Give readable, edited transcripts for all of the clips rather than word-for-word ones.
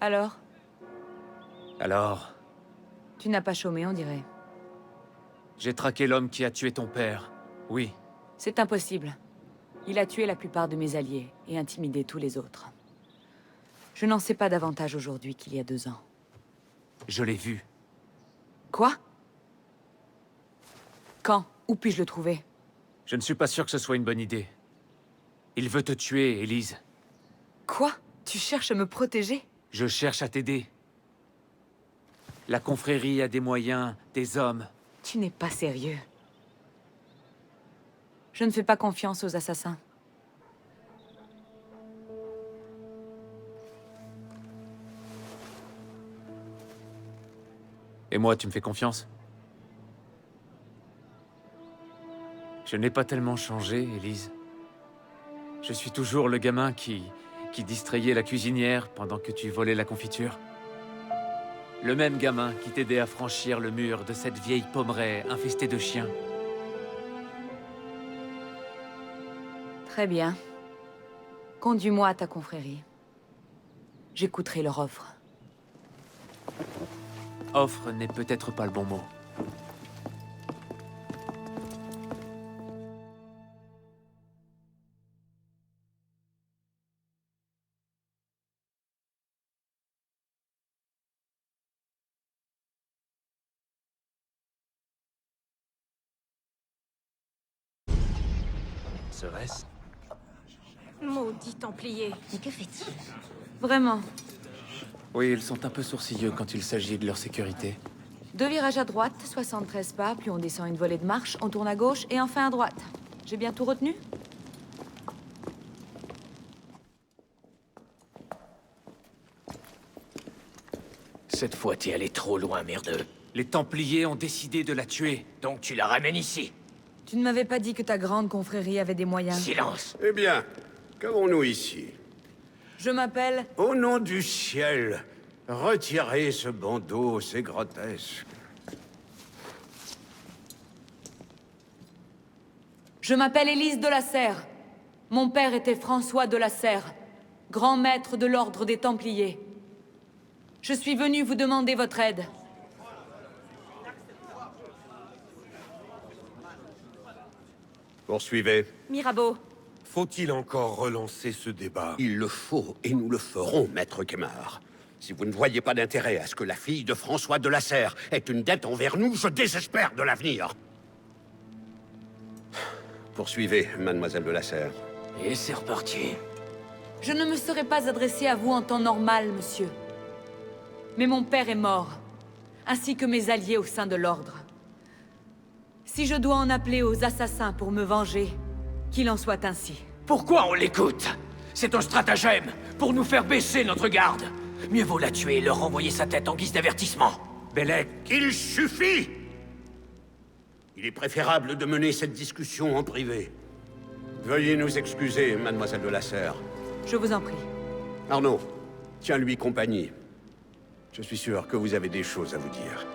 Alors? Alors, Tu n'as pas chômé, on dirait. j'ai traqué l'homme qui a tué ton père. Oui, C'est impossible. Il a tué la plupart de mes alliés et intimidé tous les autres. Je n'en sais pas davantage aujourd'hui qu'il y a 2 ans. je l'ai vu. Quoi? Quand? Où puis-je le trouver? Je ne suis pas sûr que ce soit une bonne idée. Il veut te tuer, Élise. Quoi? Tu cherches à me protéger? Je cherche à t'aider. La confrérie a des moyens, des hommes. Tu n'es pas sérieux. Je ne fais pas confiance aux assassins. Et moi, tu me fais confiance? Je n'ai pas tellement changé, Élise. Je suis toujours le gamin qui distrayait la cuisinière pendant que tu volais la confiture. Le même gamin qui t'aidait à franchir le mur de cette vieille pommeraie infestée de chiens. Très bien. Conduis-moi à ta confrérie. J'écouterai leur offre. Offre n'est peut-être pas le bon mot. Serait-ce? Maudit Templier. Mais que fait-il? Vraiment. Oui, ils sont un peu sourcilleux quand il s'agit de leur sécurité. 2 virages à droite, 73 pas, puis on descend une volée de marche, on tourne à gauche et enfin à droite. J'ai bien tout retenu? Cette fois, t'es allé trop loin, merdeux. Les Templiers ont décidé de la tuer. Donc tu la ramènes ici. Tu ne m'avais pas dit que ta grande confrérie avait des moyens. Silence. Eh bien, qu'avons-nous ici? Je m'appelle... Au nom du ciel, retirez ce bandeau, c'est grotesque. Je m'appelle Élise de la Serre. Mon père était François de la Serre, grand maître de l'ordre des Templiers. Je suis venu vous demander votre aide. Poursuivez. Mirabeau. Faut-il encore relancer ce débat? Il le faut, et nous le ferons, maître Quémard. Si vous ne voyez pas d'intérêt à ce que la fille de François de la Serre ait une dette envers nous, je désespère de l'avenir. Poursuivez, mademoiselle de la Serre. Et c'est reparti. Je ne me serais pas adressé à vous en temps normal, monsieur. Mais mon père est mort, ainsi que mes alliés au sein de l'Ordre. Si je dois en appeler aux assassins pour me venger, qu'il en soit ainsi. Pourquoi on l'écoute? C'est un stratagème pour nous faire baisser notre garde. Mieux vaut la tuer et leur renvoyer sa tête en guise d'avertissement. Bellec, il suffit! Il est préférable de mener cette discussion en privé. Veuillez nous excuser, mademoiselle de la Serre. Je vous en prie. Arnaud, tiens-lui compagnie. Je suis sûr que vous avez des choses à vous dire.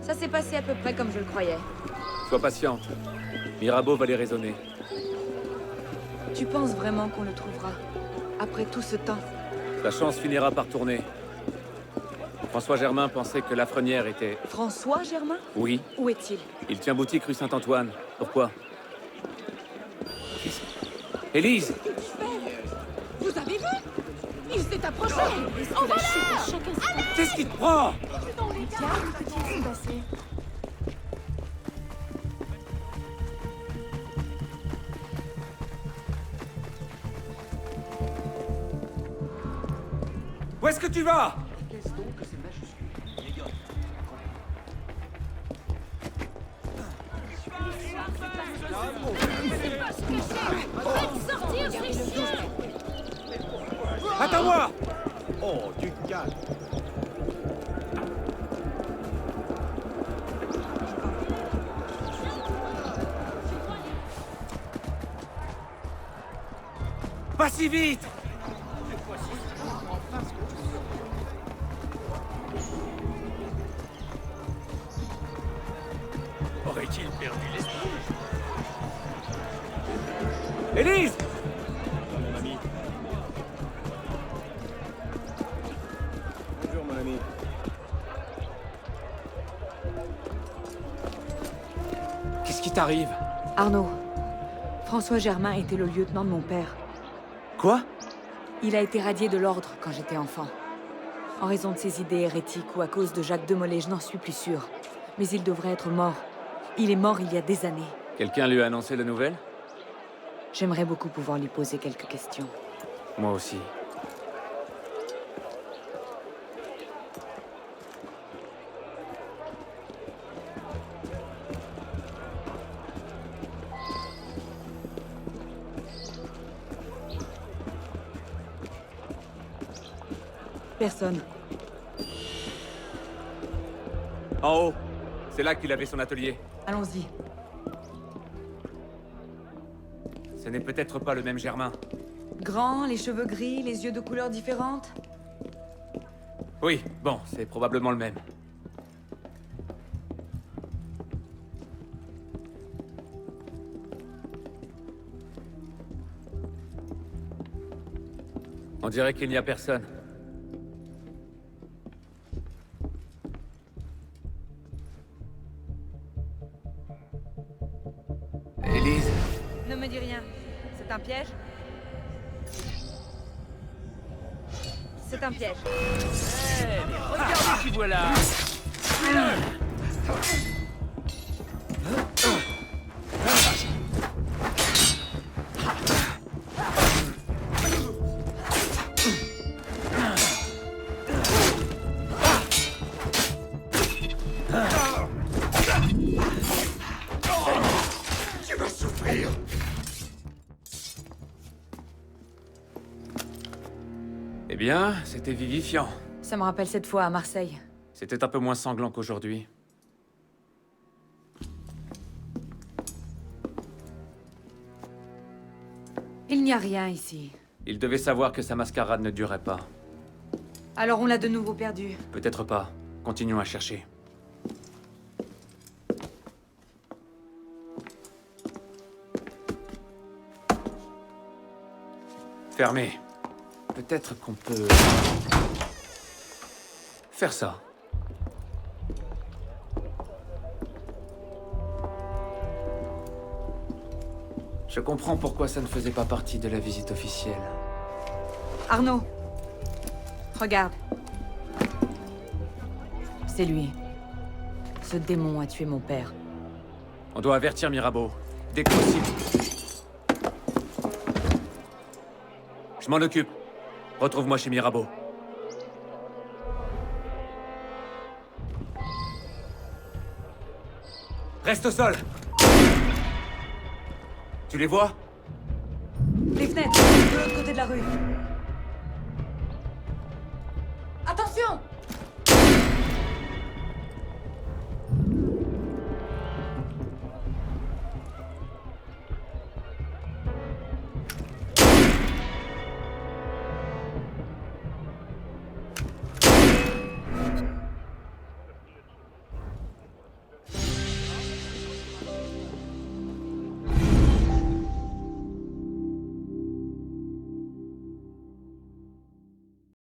Ça s'est passé à peu près comme je le croyais. Sois patiente. Mirabeau va les raisonner. Tu penses vraiment qu'on le trouvera? Après tout ce temps? Ta chance finira par tourner. François Germain pensait que Lafrenière était... François Germain? Oui, Où est-il? il tient boutique rue Saint-Antoine. Pourquoi? Élise! Vous avez vu? Il s'est approché. En voleur! Qu'est-ce qui te prend? Où est-ce que tu vas? Faites sortir ces chiens! Attends-moi! Oh, du calme. Pas si vite! Aurait-il perdu l'esprit? Élise! Mon ami. Bonjour, mon ami. Qu'est-ce qui t'arrive? Arnaud, François Germain était le lieutenant de mon père. Quoi? Il a été radié de l'ordre quand j'étais enfant. En raison de ses idées hérétiques ou à cause de Jacques de Molay, je n'en suis plus sûre. Mais il devrait être mort. Il est mort il y a des années. Quelqu'un lui a annoncé la nouvelle? J'aimerais beaucoup pouvoir lui poser quelques questions. Moi aussi. Personne. En haut. C'est là qu'il avait son atelier. Allons-y. Ce n'est peut-être pas le même Germain. Grand, les cheveux gris, les yeux de couleurs différentes. Oui, bon, c'est probablement le même. On dirait qu'il n'y a personne. Élise? Ne me dis rien. C'est un piège? C'est un piège. Regardez qui voilà! Tu vas souffrir. Eh bien, c'était vivifiant. Ça me rappelle cette fois à Marseille. C'était un peu moins sanglant qu'aujourd'hui. Il n'y a rien ici. Il devait savoir que sa mascarade ne durait pas. Alors on l'a de nouveau perdu. Peut-être pas. Continuons à chercher. Fermé. Peut-être qu'on peut... faire ça. Je comprends pourquoi ça ne faisait pas partie de la visite officielle. Arnaud, regarde. C'est lui. Ce démon a tué mon père. On doit avertir Mirabeau. Dès que possible. Je m'en occupe. Retrouve-moi chez Mirabeau. Reste au sol. Tu les vois? Les fenêtres, de l'autre côté de la rue.